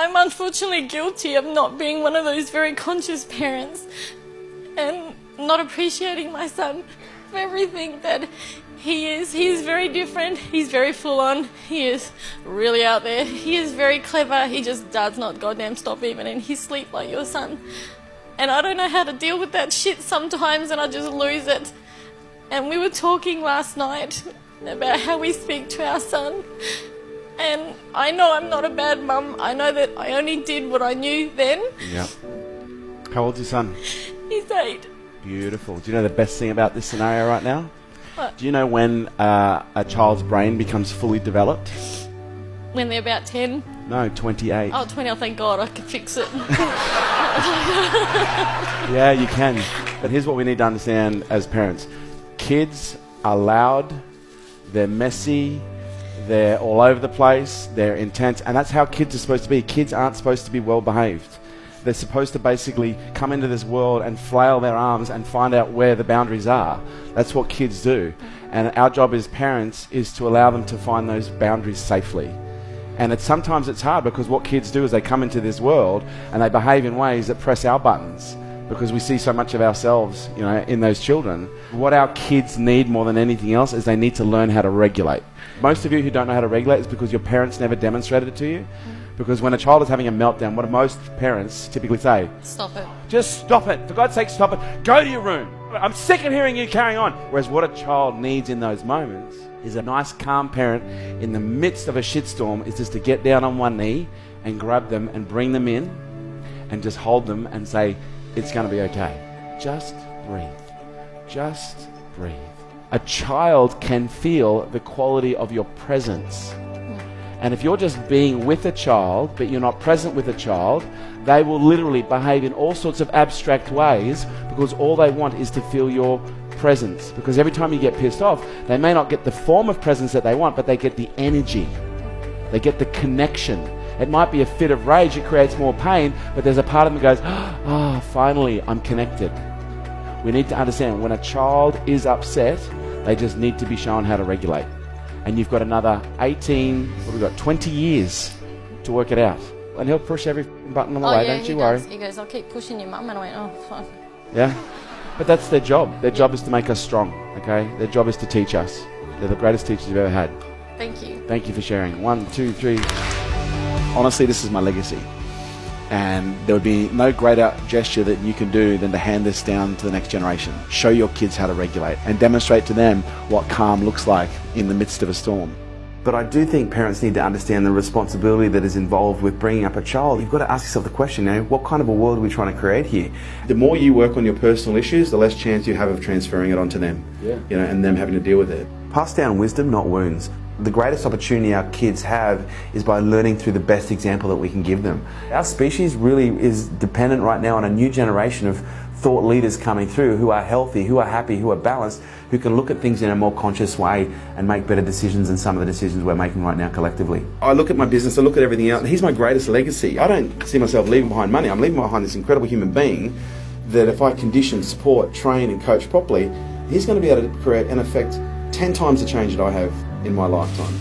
I'm unfortunately guilty of not being one of those very conscious parents and not appreciating my son for everything that he is. He is very different. He's very full on. He is really out there. He is very clever. He just does not goddamn stop even in his sleep like your son. And I don't know how to deal with that shit sometimes, and I just lose it. And we were talking last night about how we speak to our son. And I know I'm not a bad mum. I know that I only did what I knew then. Yeah. How old's your son? He's 8. Beautiful. Do you know the best thing about this scenario right now? What? Do you know when a child's brain becomes fully developed? When they're about 10? No, 28. Oh, 20, oh, thank God, I can fix it. Yeah, you can. But here's what we need to understand as parents. Kids are loud, they're messy, they're all over the place, they're intense, and that's how kids are supposed to be. Kids aren't supposed to be well behaved. They're supposed to basically come into this world and flail their arms and find out where the boundaries are. That's what kids do. And our job as parents is to allow them to find those boundaries safely. And sometimes it's hard because what kids do is they come into this world and they behave in ways that press our buttons because we see so much of ourselves, you know, in those children. What our kids need more than anything else is they need to learn how to regulate. Most of you who don't know how to regulate is because your parents never demonstrated it to you. Because when a child is having a meltdown, what do most parents typically say? Stop it. Just stop it. For God's sake, stop it. Go to your room. I'm sick of hearing you carrying on. Whereas what a child needs in those moments is a nice, calm parent in the midst of a shitstorm is just to get down on one knee and grab them and bring them in and just hold them and say, it's going to be okay. Just breathe. Just breathe. A child can feel the quality of your presence. And if you're just being with a child, but you're not present with a child, they will literally behave in all sorts of abstract ways because all they want is to feel your presence. Because every time you get pissed off, they may not get the form of presence that they want, but they get the energy. They get the connection. It might be a fit of rage, it creates more pain, but there's a part of them that goes, oh, finally, I'm connected. We need to understand when a child is upset, they just need to be shown how to regulate. And you've got another 20 years to work it out. And he'll push every button on the way, don't you worry. He goes, I'll keep pushing your mum. And I went, oh, fuck. Yeah? But that's their job. Their job is to make us strong, okay? Their job is to teach us. They're the greatest teachers you've ever had. Thank you. Thank you for sharing. 1, 2, 3. Honestly, this is my legacy. And there would be no greater gesture that you can do than to hand this down to the next generation. Show your kids how to regulate and demonstrate to them what calm looks like in the midst of a storm. But I do think parents need to understand the responsibility that is involved with bringing up a child. You've got to ask yourself the question, you know, what kind of a world are we trying to create here? The more you work on your personal issues, the less chance you have of transferring it onto them, you know, and them having to deal with it. Pass down wisdom, not wounds. The greatest opportunity our kids have is by learning through the best example that we can give them. Our species really is dependent right now on a new generation of thought leaders coming through who are healthy, who are happy, who are balanced, who can look at things in a more conscious way and make better decisions than some of the decisions we're making right now collectively. I look at my business, I look at everything else, and he's my greatest legacy. I don't see myself leaving behind money. I'm leaving behind this incredible human being that if I condition, support, train and coach properly, he's going to be able to create and affect 10 times the change that I have in my lifetime.